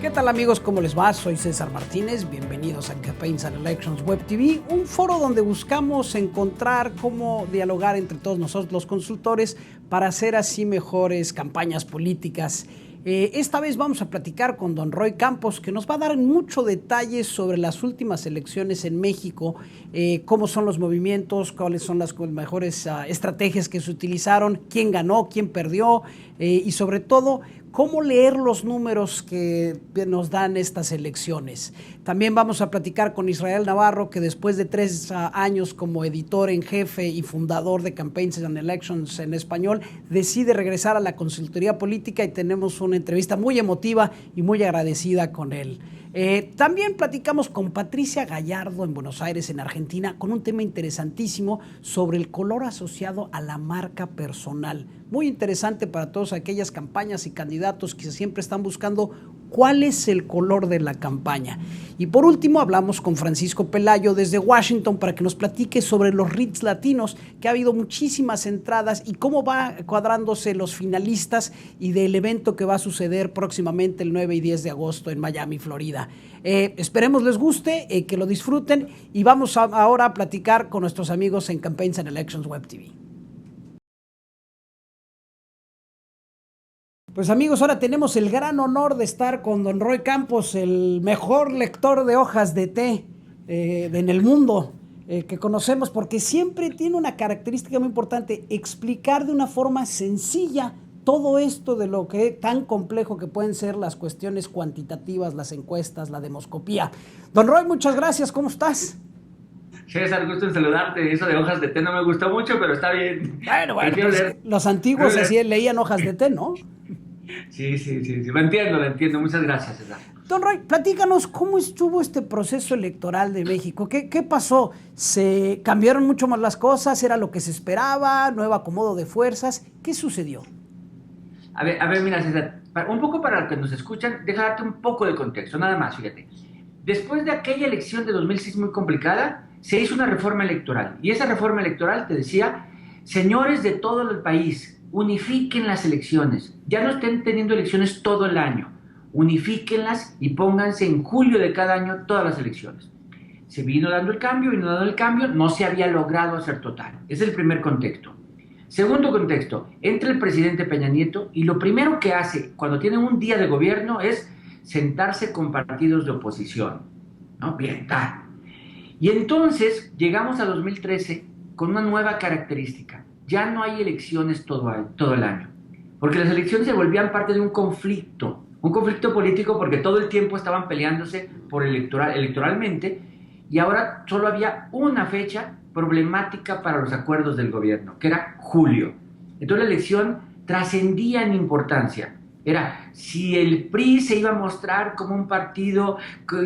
¿Qué tal amigos? ¿Cómo les va? Soy César Martínez, bienvenidos a Campaigns and Elections Web TV, un foro donde buscamos encontrar cómo dialogar entre todos nosotros los consultores para hacer así mejores campañas políticas. Esta vez vamos a platicar con don Roy Campos, que nos va a dar mucho detalle sobre las últimas elecciones en México, cómo son los movimientos, cuáles son las mejores estrategias que se utilizaron, quién ganó, quién perdió y sobre todo cómo leer los números que nos dan estas elecciones. También vamos a platicar con Israel Navarro, que después de 3 años como editor en jefe y fundador de Campaigns and Elections en español, decide regresar a la consultoría política y tenemos una entrevista muy emotiva y muy agradecida con él. También platicamos con Patricia Gallardo en Buenos Aires, en Argentina, con un tema interesantísimo sobre el color asociado a la marca personal. Muy interesante para todas aquellas campañas y candidatos que siempre están buscando cuál es el color de la campaña. Y por último hablamos con Francisco Pelayo desde Washington para que nos platique sobre los REITs latinos, que ha habido muchísimas entradas y cómo va cuadrándose los finalistas y del evento que va a suceder próximamente el 9 y 10 de agosto en Miami, Florida. Esperemos les guste, que lo disfruten y vamos ahora a platicar con nuestros amigos en Campaigns and Elections Web TV. Pues amigos, ahora tenemos el gran honor de estar con don Roy Campos, el mejor lector de hojas de té en el mundo que conocemos, porque siempre tiene una característica muy importante: explicar de una forma sencilla todo esto de lo que tan complejo que pueden ser las cuestiones cuantitativas, las encuestas, la demoscopía. Don Roy, muchas gracias, ¿cómo estás? César, gusto en saludarte. Eso de hojas de té no me gustó mucho, pero está bien. Bueno, pues, los antiguos así leían hojas de té, ¿no? Sí, lo entiendo. Muchas gracias, César. Don Roy, platícanos cómo estuvo este proceso electoral de México. ¿Qué pasó? ¿Se cambiaron mucho más las cosas? ¿Era lo que se esperaba? ¿Nuevo acomodo de fuerzas? ¿Qué sucedió? A ver, mira, César, un poco para los que nos escuchan, deja darte un poco de contexto, nada más, fíjate. Después de aquella elección de 2006 muy complicada, se hizo una reforma electoral. Y esa reforma electoral te decía: señores de todo el país, unifiquen las elecciones. Ya no estén teniendo elecciones todo el año. Unifíquenlas y pónganse en julio de cada año todas las elecciones. Se vino dando el cambio, no se había logrado hacer total. Ese es el primer contexto. Segundo contexto, entra el presidente Peña Nieto y lo primero que hace cuando tiene un día de gobierno es sentarse con partidos de oposición, ¿no? Bien, tal. Y entonces llegamos a 2013 con una nueva característica. Ya no hay elecciones todo el año, porque las elecciones se volvían parte de un conflicto político, porque todo el tiempo estaban peleándose por electoralmente, y ahora solo había una fecha problemática para los acuerdos del gobierno, que era julio. Entonces la elección trascendía en importancia. Era si el PRI se iba a mostrar como un partido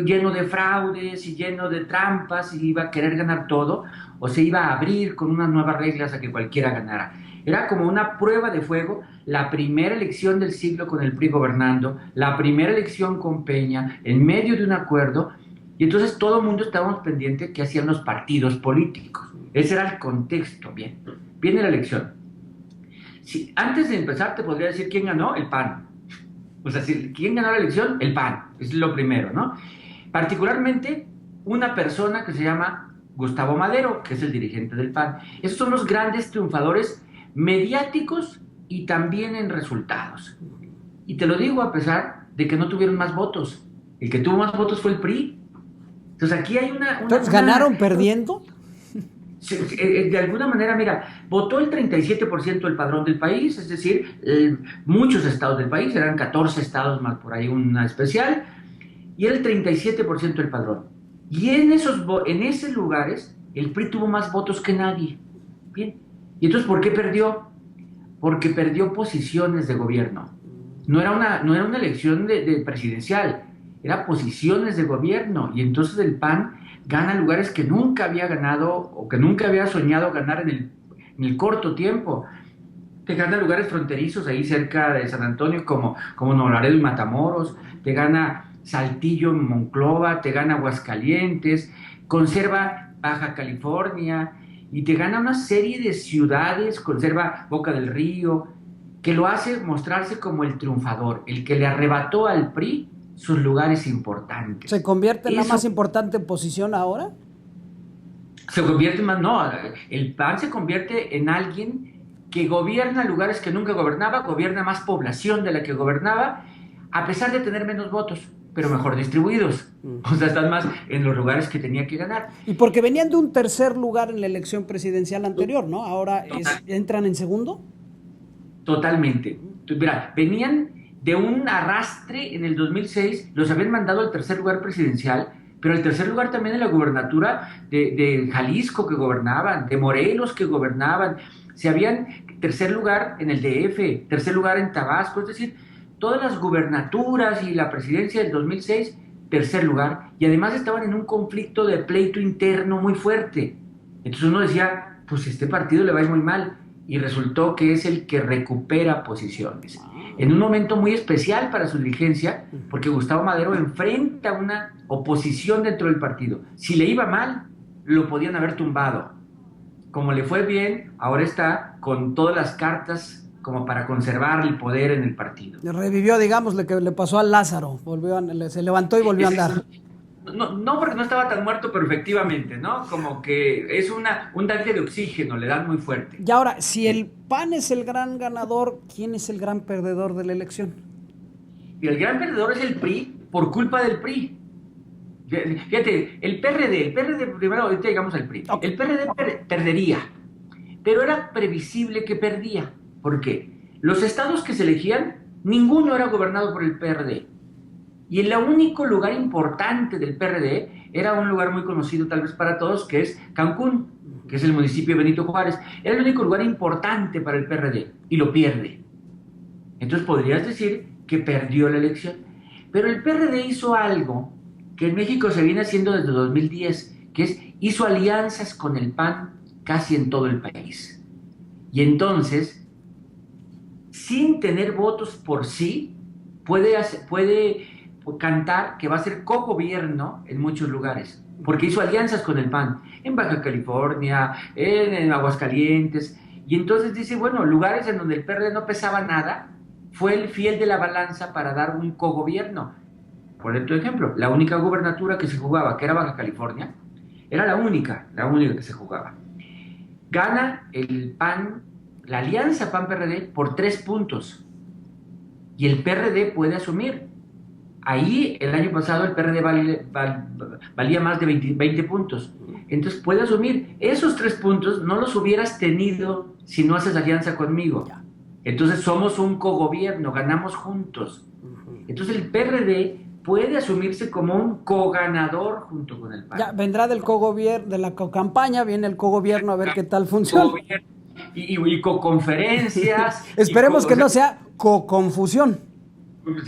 lleno de fraudes y lleno de trampas y iba a querer ganar todo, o se iba a abrir con unas nuevas reglas a que cualquiera ganara. Era como una prueba de fuego, la primera elección del siglo con el PRI gobernando, la primera elección con Peña, en medio de un acuerdo, y entonces todo el mundo estábamos pendientes de qué hacían los partidos políticos. Ese era el contexto. Bien, viene la elección. Si, antes de empezar te podría decir quién ganó, el PAN. O sea, ¿quién ganó la elección? El PAN, es lo primero, ¿no? Particularmente una persona que se llama Gustavo Madero, que es el dirigente del PAN. Esos son los grandes triunfadores mediáticos y también en resultados. Y te lo digo a pesar de que no tuvieron más votos. El que tuvo más votos fue el PRI. Entonces aquí hay Entonces, ¿ganaron perdiendo? De alguna manera, mira, votó el 37% del padrón del país, es decir, muchos estados del país, eran 14 estados más por ahí una especial, y era el 37% del padrón. Y en esos lugares, el PRI tuvo más votos que nadie. Bien. ¿Y entonces por qué perdió? Porque perdió posiciones de gobierno. No era una elección de presidencial, era posiciones de gobierno, y entonces el PAN gana lugares que nunca había ganado o que nunca había soñado ganar en el corto tiempo. Te gana lugares fronterizos ahí cerca de San Antonio como Nuevo Laredo y Matamoros, te gana Saltillo, Monclova, te gana Aguascalientes, conserva Baja California y te gana una serie de ciudades, conserva Boca del Río, que lo hace mostrarse como el triunfador, el que le arrebató al PRI sus lugares importantes. ¿Se convierte en la más importante posición ahora? Se convierte más, no, el PAN se convierte en alguien que gobierna lugares que nunca gobernaba, gobierna más población de la que gobernaba, a pesar de tener menos votos, pero mejor distribuidos. O sea, están más en los lugares que tenía que ganar. Y porque venían de un tercer lugar en la elección presidencial anterior, ¿no? Ahora ¿entran en segundo? Totalmente. Mira, venían de un arrastre en el 2006, los habían mandado al tercer lugar presidencial, pero el tercer lugar también en la gubernatura de Jalisco que gobernaban, de Morelos que gobernaban, tercer lugar en el DF, tercer lugar en Tabasco, es decir, todas las gubernaturas y la presidencia del 2006, tercer lugar, y además estaban en un conflicto de pleito interno muy fuerte. Entonces uno decía, pues este partido le va a ir muy mal, y resultó que es el que recupera posiciones. En un momento muy especial para su dirigencia, porque Gustavo Madero enfrenta una oposición dentro del partido. Si le iba mal, lo podían haber tumbado. Como le fue bien, ahora está con todas las cartas como para conservar el poder en el partido. Revivió, digamos, lo que le pasó a Lázaro, se levantó y volvió a andar. No, porque no estaba tan muerto, pero efectivamente, ¿no? Como que es un tanque de oxígeno, le dan muy fuerte. Y ahora, si el PAN es el gran ganador, ¿quién es el gran perdedor de la elección? Y el gran perdedor es el PRI, por culpa del PRI. Fíjate, el PRD, primero ahorita llegamos al PRI. Okay. El PRD perdería, pero era previsible que perdía. ¿Por qué? Los estados que se elegían, ninguno era gobernado por el PRD. Y el único lugar importante del PRD era un lugar muy conocido tal vez para todos, que es Cancún, que es el municipio de Benito Juárez. Era el único lugar importante para el PRD y lo pierde. Entonces podrías decir que perdió la elección. Pero el PRD hizo algo que en México se viene haciendo desde 2010, que hizo alianzas con el PAN casi en todo el país. Y entonces, sin tener votos por sí, puede cantar que va a ser cogobierno en muchos lugares, porque hizo alianzas con el PAN, en Baja California, en Aguascalientes, y entonces dice, bueno, lugares en donde el PRD no pesaba nada, fue el fiel de la balanza para dar un cogobierno. Por ejemplo, la única gubernatura que se jugaba, que era Baja California, era la única que se jugaba. Gana el PAN, la alianza PAN-PRD, por 3 puntos, y el PRD puede asumir. Ahí, el año pasado, el PRD valía más de 20 puntos. Entonces, puede asumir. Esos 3 puntos no los hubieras tenido si no haces alianza conmigo. Entonces, somos un cogobierno, ganamos juntos. Entonces, el PRD puede asumirse como un coganador junto con el PAN. Ya, vendrá del cogobierno, de la campaña, viene el cogobierno a ver qué tal funciona. Y coconferencias. Esperemos que no sea coconfusión.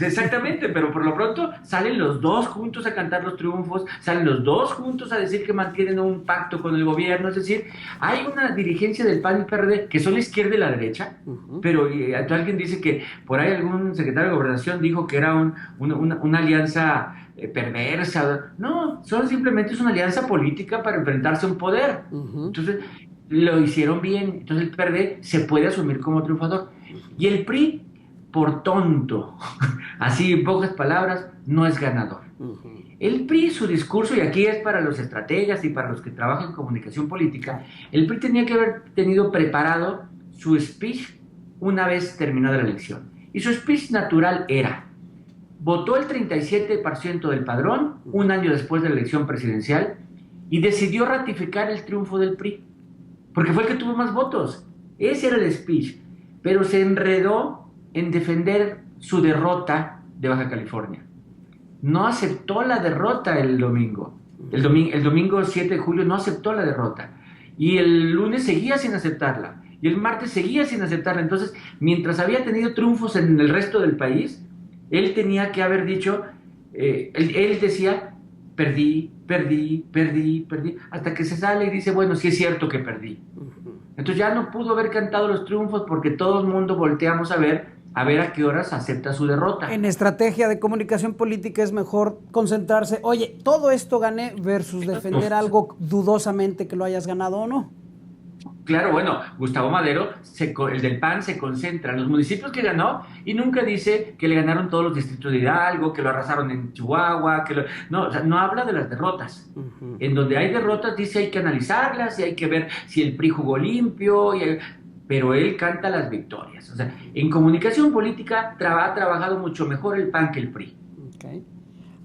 Exactamente, pero por lo pronto salen los dos juntos a cantar los triunfos, salen los dos juntos a decir que mantienen un pacto con el gobierno, es decir, hay una dirigencia del PAN y PRD que son la izquierda y la derecha, pero alguien dice que por ahí algún secretario de Gobernación dijo que era una alianza perversa. No, simplemente es una alianza política para enfrentarse a un poder. Entonces, lo hicieron bien, entonces el PRD se puede asumir como triunfador. Y el PRI, por tonto, así en pocas palabras, no es ganador. El PRI, su discurso, y aquí es para los estrategas y para los que trabajan en comunicación política, el PRI tenía que haber tenido preparado su speech una vez terminada la elección. Y su speech natural era, votó el 37% del padrón un año después de la elección presidencial y decidió ratificar el triunfo del PRI, porque fue el que tuvo más votos. Ese era el speech, pero se enredó en defender su derrota de Baja California. No aceptó la derrota el domingo. El domingo 7 de julio no aceptó la derrota. Y el lunes seguía sin aceptarla. Y el martes seguía sin aceptarla. Entonces, mientras había tenido triunfos en el resto del país, él tenía que haber dicho, él decía, perdí, hasta que se sale y dice, bueno, sí es cierto que perdí. Entonces ya no pudo haber cantado los triunfos porque todo el mundo volteamos a ver a qué horas acepta su derrota. En estrategia de comunicación política es mejor concentrarse, oye, todo esto gané versus defender algo dudosamente que lo hayas ganado o no. Claro, bueno, Gustavo Madero, el del PAN, se concentra en los municipios que ganó y nunca dice que le ganaron todos los distritos de Hidalgo, que lo arrasaron en Chihuahua, no, o sea, no habla de las derrotas. Ujú. En donde hay derrotas dice hay que analizarlas y hay que ver si el PRI jugó limpio, pero él canta las victorias. O sea, en comunicación política ha trabajado mucho mejor el PAN que el PRI. Okay.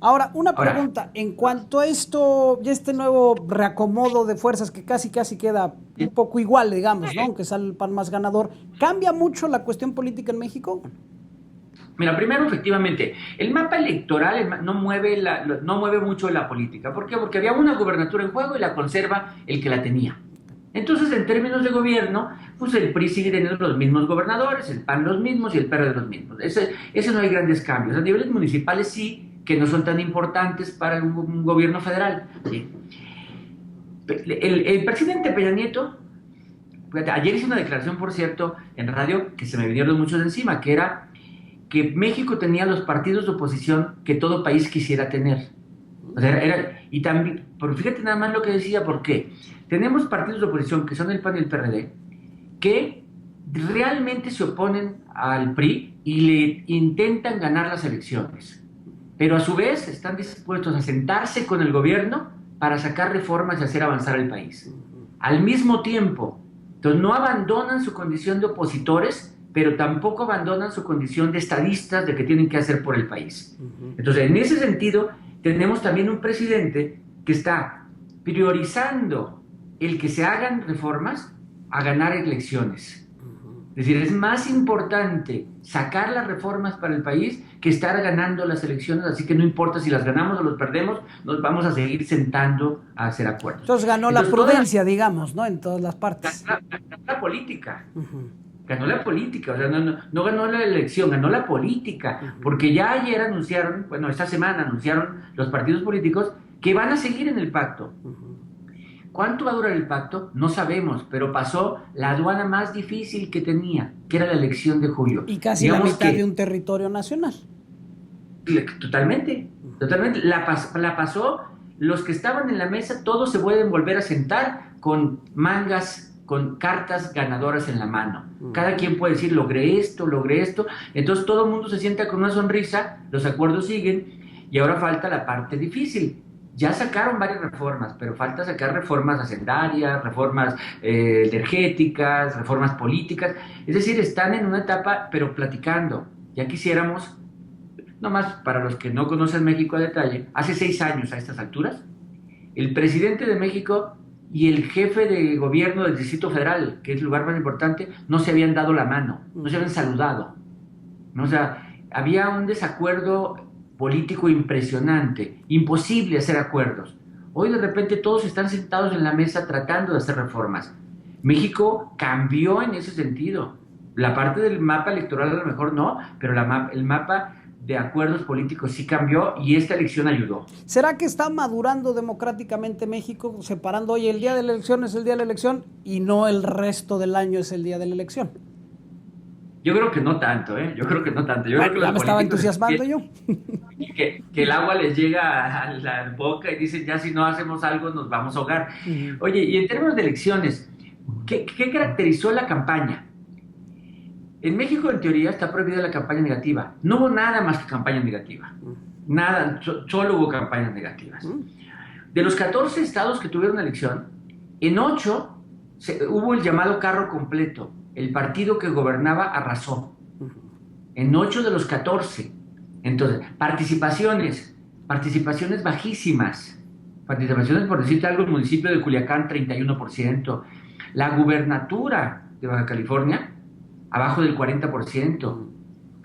Ahora, una Ahora, pregunta, en cuanto a esto, ya este nuevo reacomodo de fuerzas que casi queda un poco igual, digamos, ¿no? Aunque sale el PAN más ganador, ¿cambia mucho la cuestión política en México? mira, primero, efectivamente, el mapa electoral no mueve mucho la política. ¿Por qué? Porque había una gubernatura en juego y la conserva el que la tenía. Entonces, en términos de gobierno, pues el PRI sigue teniendo los mismos gobernadores, el PAN los mismos y el PRD los mismos. Ese no hay grandes cambios. A niveles municipales sí, que no son tan importantes para un gobierno federal. ¿Sí? El presidente Peña Nieto, ayer hizo una declaración, por cierto, en radio, que se me vinieron muchos encima, que era que México tenía los partidos de oposición que todo país quisiera tener. O sea, y también, pero fíjate nada más lo que decía, porque tenemos partidos de oposición que son el PAN y el PRD, que realmente se oponen al PRI y le intentan ganar las elecciones. Pero a su vez están dispuestos a sentarse con el gobierno para sacar reformas y hacer avanzar el país. Al mismo tiempo, entonces no abandonan su condición de opositores, pero tampoco abandonan su condición de estadistas de que tienen que hacer por el país. Entonces, en ese sentido, tenemos también un presidente que está priorizando el que se hagan reformas a ganar elecciones. Es decir, es más importante sacar las reformas para el país que estar ganando las elecciones, así que no importa si las ganamos o las perdemos, nos vamos a seguir sentando a hacer acuerdos. Entonces ganó la prudencia, digamos, ¿no? En todas las partes. Ganó la política. Ganó la política, o sea, no ganó la elección, ganó la política, porque ya ayer anunciaron, bueno, esta semana anunciaron los partidos políticos que van a seguir en el pacto. ¿Cuánto va a durar el pacto? No sabemos, pero pasó la aduana más difícil que tenía, que era la elección de julio. Y casi digamos la mitad de un territorio nacional. Totalmente. La pasó, los que estaban en la mesa, todos se pueden volver a sentar con mangas, con cartas ganadoras en la mano. Cada quien puede decir, logré esto. Entonces todo el mundo se sienta con una sonrisa, los acuerdos siguen, y ahora falta la parte difícil. Ya sacaron varias reformas, pero falta sacar reformas hacendarias, reformas energéticas, reformas políticas. Es decir, están en una etapa, pero platicando. Ya quisiéramos, nomás para los que no conocen México a detalle, hace 6 años a estas alturas, el presidente de México y el jefe de gobierno del Distrito Federal, que es el lugar más importante, no se habían dado la mano, no se habían saludado. ¿No? O sea, había un desacuerdo político impresionante, imposible hacer acuerdos. Hoy de repente todos están sentados en la mesa tratando de hacer reformas. México cambió en ese sentido. La parte del mapa electoral a lo mejor no, pero el mapa de acuerdos políticos sí cambió y esta elección ayudó. ¿Será que está madurando democráticamente México, separando hoy el día de la elección es el día de la elección y no el resto del año es el día de la elección? Yo creo que no tanto, ¿eh? Yo creo que no tanto. Bueno, ya me estaba entusiasmando yo. Que el agua les llega a la boca y dicen, ya si no hacemos algo nos vamos a ahogar. Oye, y en términos de elecciones, ¿qué caracterizó la campaña? En México, en teoría, está prohibida la campaña negativa. No hubo nada más que campaña negativa. Nada, solo hubo campañas negativas. De los 14 estados que tuvieron elección, en 8 hubo el llamado carro completo. El partido que gobernaba arrasó. En 8 de los 14. Entonces, participaciones bajísimas. Participaciones, por decirte algo, el municipio de Culiacán, 31%. La gubernatura de Baja California, abajo del 40%. O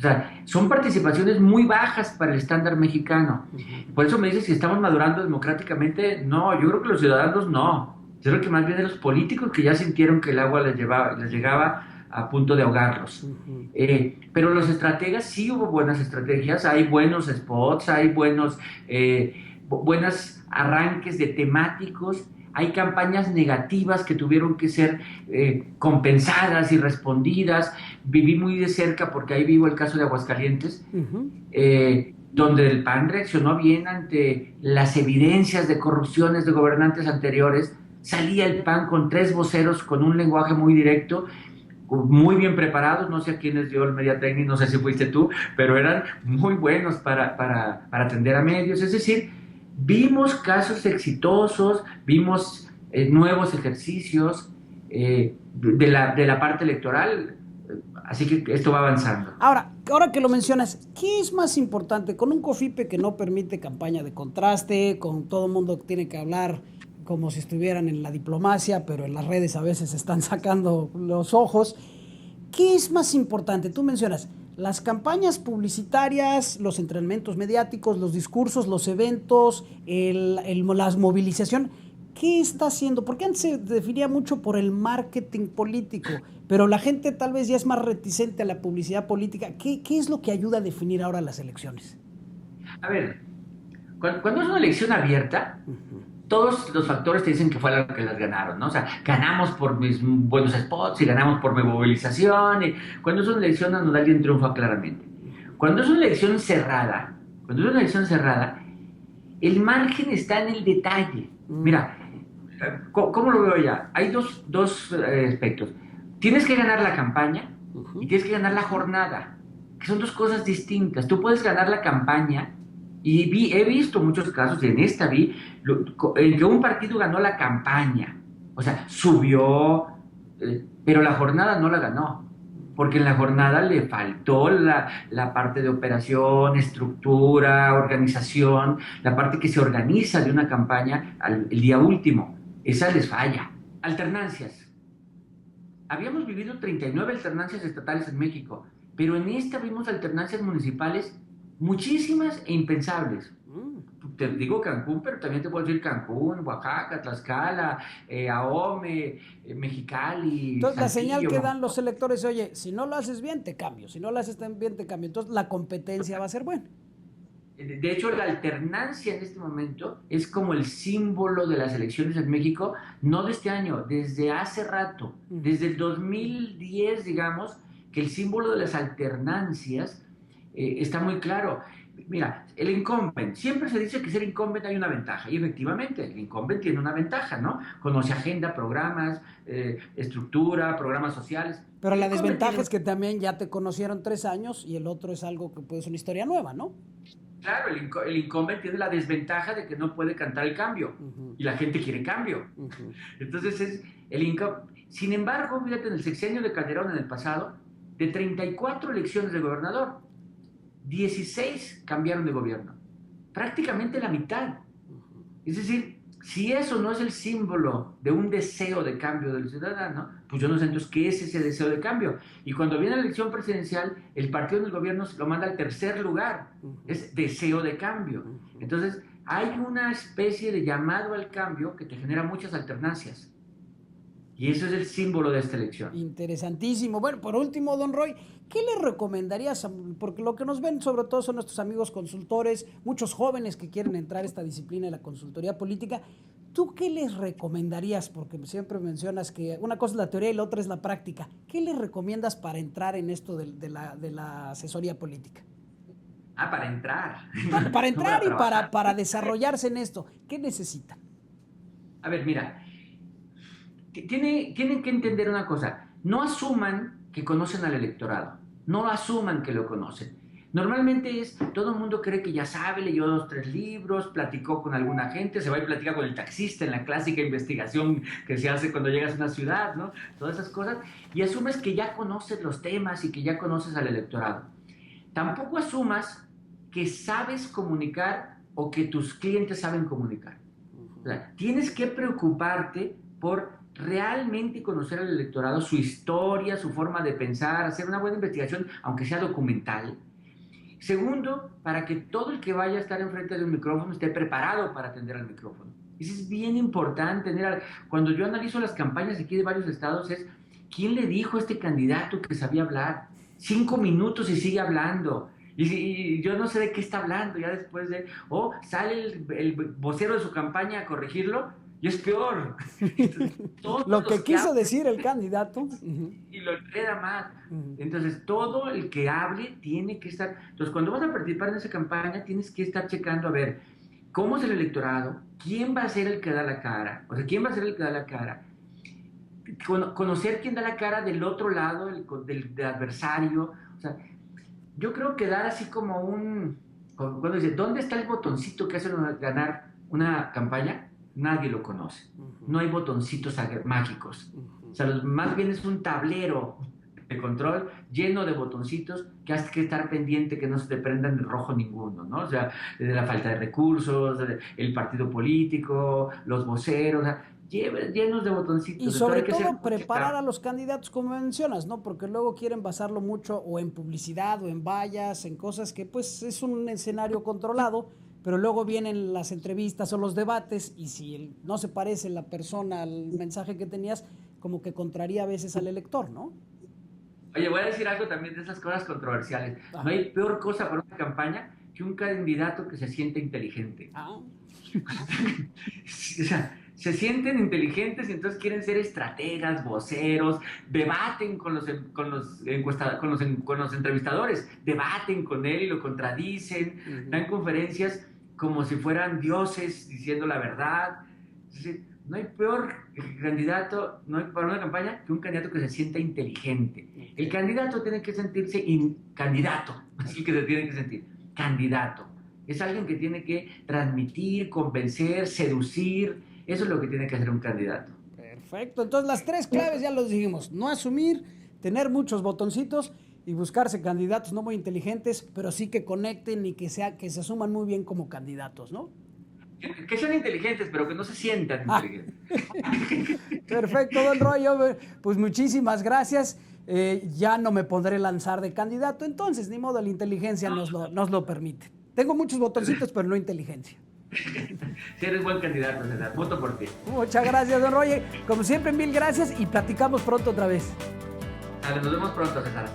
sea, son participaciones muy bajas para el estándar mexicano. Por eso me dices si estamos madurando democráticamente. No, yo creo que los ciudadanos no. Yo creo que más bien de los políticos que ya sintieron que el agua les llegaba a punto de ahogarlos. Pero los estrategas, sí hubo buenas estrategias, hay buenos spots, hay buenos arranques de temáticos, hay campañas negativas que tuvieron que ser compensadas y respondidas. Viví muy de cerca, porque ahí vivo el caso de Aguascalientes, donde el PAN reaccionó bien ante las evidencias de corrupciones de gobernantes anteriores, salía el PAN con 3 voceros con un lenguaje muy directo, muy bien preparados, no sé a quiénes dio el media técnica, no sé si fuiste tú, pero eran muy buenos para atender a medios. Es decir, vimos casos exitosos, vimos nuevos ejercicios de la parte electoral, así que esto va avanzando. Ahora que lo mencionas, ¿qué es más importante? Con un COFIPE que no permite campaña de contraste, con todo el mundo que tiene que hablar como si estuvieran en la diplomacia, pero en las redes a veces están sacando los ojos. ¿Qué es más importante? Tú mencionas las campañas publicitarias, los entrenamientos mediáticos, los discursos, los eventos, las movilizaciones. ¿Qué está haciendo? Porque antes se definía mucho por el marketing político, pero la gente tal vez ya es más reticente a la publicidad política. ¿Qué es lo que ayuda a definir ahora las elecciones? A ver, cuando es una elección abierta, todos los factores te dicen que fue la que las ganaron, ¿no? O sea, ganamos por mis buenos spots y ganamos por mi movilización. Y cuando es una elección donde alguien triunfa claramente. Cuando es una elección cerrada, el margen está en el detalle. Mira, ¿cómo lo veo ya? Hay dos aspectos. Tienes que ganar la campaña y tienes que ganar la jornada, que son dos cosas distintas. Tú puedes ganar la campaña y he visto muchos casos, y en esta en que un partido ganó la campaña, o sea, subió, pero la jornada no la ganó, porque en la jornada le faltó la parte de operación, estructura, organización, la parte que se organiza de una campaña el día último. Esa les falla. Alternancias. Habíamos vivido 39 alternancias estatales en México, pero en esta vimos alternancias municipales muchísimas e impensables. Te digo Cancún, pero también te puedo decir Cancún, Oaxaca, Tlaxcala, Ahome, Mexicali, Entonces, la señal Saltillo. que dan los electores, oye, si no lo haces bien, te cambio. Si no lo haces bien, te cambio. Entonces, la competencia va a ser buena. De hecho, la alternancia en este momento es como el símbolo de las elecciones en México, no de este año, desde hace rato, desde el 2010, digamos, que el símbolo de las alternancias está muy claro. Mira, el incumbent, siempre se dice que ser incumbent hay una ventaja, y efectivamente, el incumbent tiene una ventaja, ¿no? Conoce agenda, programas, estructura, programas sociales. Pero El la incumbent desventaja tiene es que también ya te conocieron 3 años y el otro es algo que puede ser una historia nueva, ¿no? Claro, el incumbent tiene la desventaja de que no puede cantar el cambio y la gente quiere cambio. Entonces es el incumbent. Sin embargo, fíjate, en el sexenio de Calderón en el pasado, de 34 elecciones de gobernador, 16 cambiaron de gobierno. Prácticamente la mitad. Es decir, si eso no es el símbolo de un deseo de cambio del ciudadano, pues yo no sé entonces qué es ese deseo de cambio. Y cuando viene la elección presidencial, el partido en el gobierno lo manda al tercer lugar. Es deseo de cambio. Entonces, hay una especie de llamado al cambio que te genera muchas alternancias. Y eso es el símbolo de esta elección. Interesantísimo. Bueno, por último, don Roy, ¿qué le recomendarías? Porque lo que nos ven sobre todo son nuestros amigos consultores, muchos jóvenes que quieren entrar a esta disciplina de la consultoría política. ¿Tú qué les recomendarías? Porque siempre mencionas que una cosa es la teoría y la otra es la práctica. ¿Qué les recomiendas para entrar en esto de la asesoría política? Para entrar. Para No entrar para y trabajar. para desarrollarse en esto. ¿Qué necesitan? A ver, mira, tienen que entender una cosa. No asuman que conocen al electorado. No asuman que lo conocen. Normalmente todo el mundo cree que ya sabe, leyó 2, 3 libros, platicó con alguna gente, se va y platica con el taxista en la clásica investigación que se hace cuando llegas a una ciudad, ¿no? Todas esas cosas. Y asumes que ya conoces los temas y que ya conoces al electorado. Tampoco asumas que sabes comunicar o que tus clientes saben comunicar. O sea, tienes que preocuparte por realmente conocer al electorado, su historia, su forma de pensar, hacer una buena investigación, aunque sea documental. Segundo, para que todo el que vaya a estar enfrente de un micrófono esté preparado para atender al micrófono. Eso es bien importante. Cuando yo analizo las campañas aquí de varios estados, ¿quién le dijo a este candidato que sabía hablar? 5 minutos y sigue hablando. Y yo no sé de qué está hablando ya después sale el vocero de su campaña a corregirlo y es peor. Entonces, Lo que quiso hablan, decir el candidato. y lo enreda más. Entonces, todo el que hable tiene que estar. Entonces, cuando vas a participar en esa campaña, tienes que estar checando, a ver, cómo es el electorado, quién va a ser el que da la cara, o sea, quién va a ser el que da la cara, conocer quién da la cara del otro lado, del adversario. O sea, yo creo que dar así como cuando dice, ¿dónde está el botoncito que hace ganar una campaña? Nadie lo conoce. No hay botoncitos mágicos. O sea, más bien es un tablero de control lleno de botoncitos que has que estar pendiente que no se te prendan de rojo ninguno, ¿no? O sea, de la falta de recursos, el partido político, los voceros, o sea, llenos de botoncitos. Y sobre todo preparar a los candidatos, como mencionas, ¿no? Porque luego quieren basarlo mucho o en publicidad o en vallas, en cosas que pues es un escenario controlado, pero luego vienen las entrevistas o los debates y si no se parece la persona al mensaje que tenías, como que contraría a veces al elector, ¿no? Oye, voy a decir algo también de esas cosas controversiales. Ajá. No hay peor cosa para una campaña que un candidato que se siente inteligente. Ah. O sea, se sienten inteligentes y entonces quieren ser estrategas, voceros, debaten con los entrevistadores, debaten con él y lo contradicen, dan conferencias como si fueran dioses diciendo la verdad. Entonces, no hay peor candidato, no hay para una campaña que un candidato que se sienta inteligente. El candidato tiene que sentirse candidato, así que se tiene que sentir candidato. Es alguien que tiene que transmitir, convencer, seducir. Eso es lo que tiene que hacer un candidato. Perfecto. Entonces las 3 claves ya los dijimos. No asumir, tener muchos botoncitos y buscarse candidatos no muy inteligentes, pero sí que conecten y que se asuman muy bien como candidatos, ¿no? Que sean inteligentes, pero que no se sientan inteligentes. Perfecto, don Roy. Pues muchísimas gracias. Ya no me podré lanzar de candidato, entonces ni modo, la inteligencia nos lo permite. Tengo muchos botoncitos, pero no inteligencia. Si eres buen candidato, César, voto por ti. Muchas gracias, don Roy. Como siempre, mil gracias y platicamos pronto otra vez. Dale, nos vemos pronto, César.